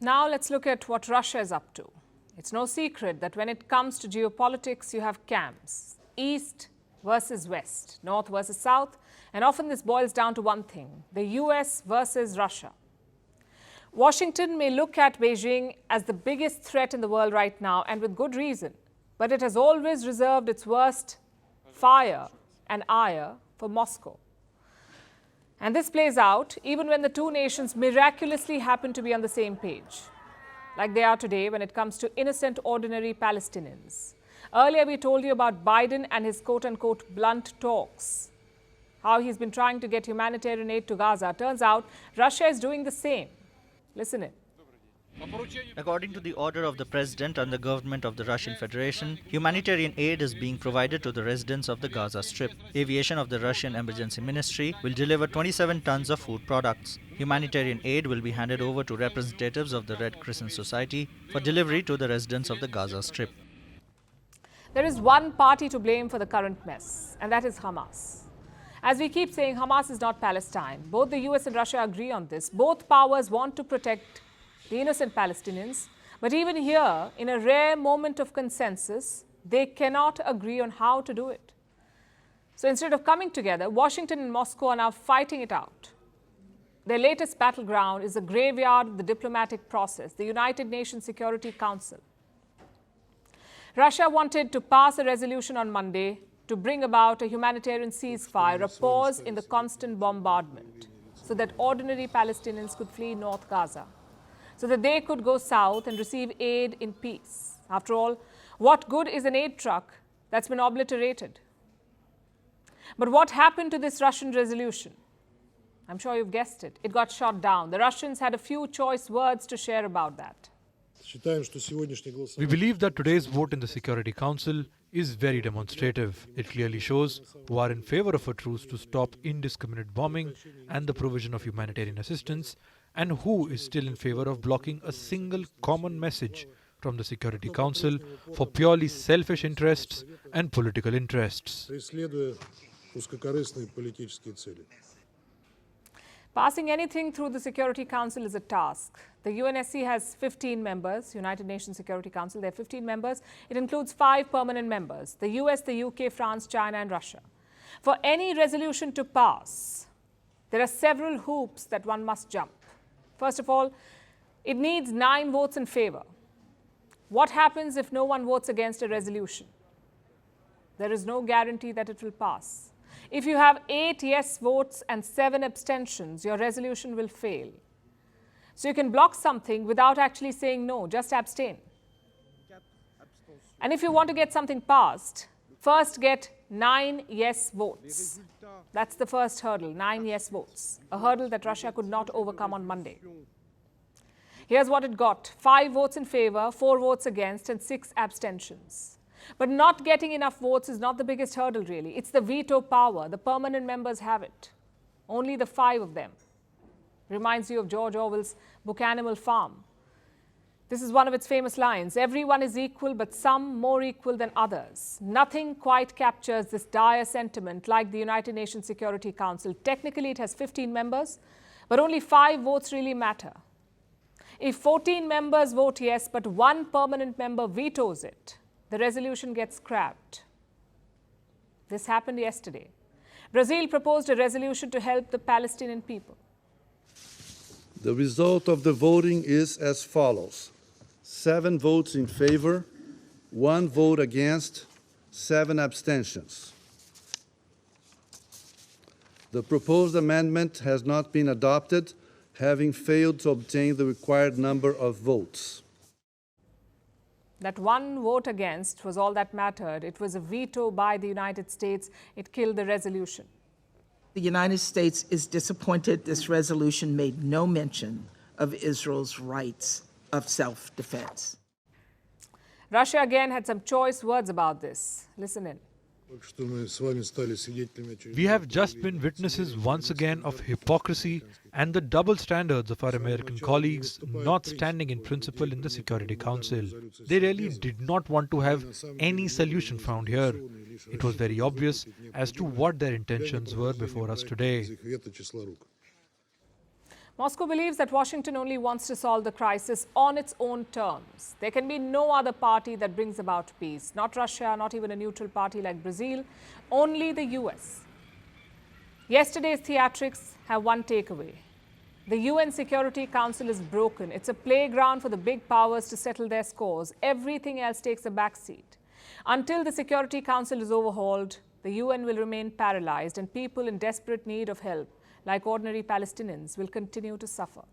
Now let's look at what Russia is up to. It's no secret that when it comes to geopolitics, you have camps, East versus West, North versus South, and often this boils down to one thing, the US versus Russia. Washington may look at Beijing as the biggest threat in the world right now, and with good reason, but it has always reserved its worst fire and ire for Moscow. And this plays out even when the two nations miraculously happen to be on the same page, like they are today when it comes to innocent, ordinary Palestinians. Earlier, we told you about Biden and his quote-unquote blunt talks, how he's been trying to get humanitarian aid to Gaza. Turns out Russia is doing the same. Listen in. According to the order of the President and the government of the Russian Federation, humanitarian aid is being provided to the residents of the Gaza Strip. Aviation of the Russian Emergency Ministry will deliver 27 tons of food products. Humanitarian aid will be handed over to representatives of the Red Crescent Society for delivery to the residents of the Gaza Strip. There is one party to blame for the current mess, and that is Hamas. As we keep saying, Hamas is not Palestine. Both the US and Russia agree on this. Both powers want to protect the innocent Palestinians. But even here, in a rare moment of consensus, they cannot agree on how to do it. So instead of coming together, Washington and Moscow are now fighting it out. Their latest battleground is the graveyard of the diplomatic process, the United Nations Security Council. Russia wanted to pass a resolution on Monday to bring about a humanitarian ceasefire, a pause in the constant bombardment, so that ordinary Palestinians could flee North Gaza, so that they could go south and receive aid in peace. After all, what good is an aid truck that's been obliterated? But what happened to this Russian resolution? I'm sure you've guessed it. It got shot down. The Russians had a few choice words to share about that. We believe that today's vote in the Security Council is very demonstrative. It clearly shows who are in favor of a truce to stop indiscriminate bombing and the provision of humanitarian assistance, and who is still in favor of blocking a single common message from the Security Council for purely selfish interests and political interests. Passing anything through the Security Council is a task. The UNSC has 15 members, United Nations Security Council. There are 15 members. It includes 5 permanent members, the US, the UK, France, China, and Russia. For any resolution to pass, there are several hoops that one must jump. First of all, it needs 9 votes in favor. What happens if no one votes against a resolution? There is no guarantee that it will pass. If you have 8 yes votes and 7 abstentions, your resolution will fail. So you can block something without actually saying no, just abstain. And if you want to get something passed, first get 9 yes votes. That's the first hurdle, 9 yes votes, a hurdle that Russia could not overcome on Monday. Here's what it got: 5 votes in favor, 4 votes against, and 6 abstentions. But not getting enough votes is not the biggest hurdle, really. It's the veto power. The permanent members have it. Only the 5 of them. Reminds you of George Orwell's book Animal Farm. This is one of its famous lines: everyone is equal, but some more equal than others. Nothing quite captures this dire sentiment like the United Nations Security Council. Technically, it has 15 members, but only 5 votes really matter. If 14 members vote yes, but 1 permanent member vetoes it, the resolution gets scrapped. This happened yesterday. Brazil proposed a resolution to help the Palestinian people. The result of the voting is as follows: 7 votes in favor, 1 vote against, 7 abstentions. The proposed amendment has not been adopted, having failed to obtain the required number of votes. That 1 vote against was all that mattered. It was a veto by the United States. It killed the resolution. The United States is disappointed this resolution made no mention of Israel's rights of self-defense. Russia again had some choice words about this. Listen in. We have just been witnesses once again of hypocrisy and the double standards of our American colleagues not standing in principle in the Security Council. They really did not want to have any solution found here. It was very obvious as to what their intentions were before us today. Moscow believes that Washington only wants to solve the crisis on its own terms. There can be no other party that brings about peace. Not Russia, not even a neutral party like Brazil, only the US. Yesterday's theatrics have one takeaway. The UN Security Council is broken. It's a playground for the big powers to settle their scores. Everything else takes a backseat. Until the Security Council is overhauled, the UN will remain paralyzed and people in desperate need of help, like ordinary Palestinians, will continue to suffer.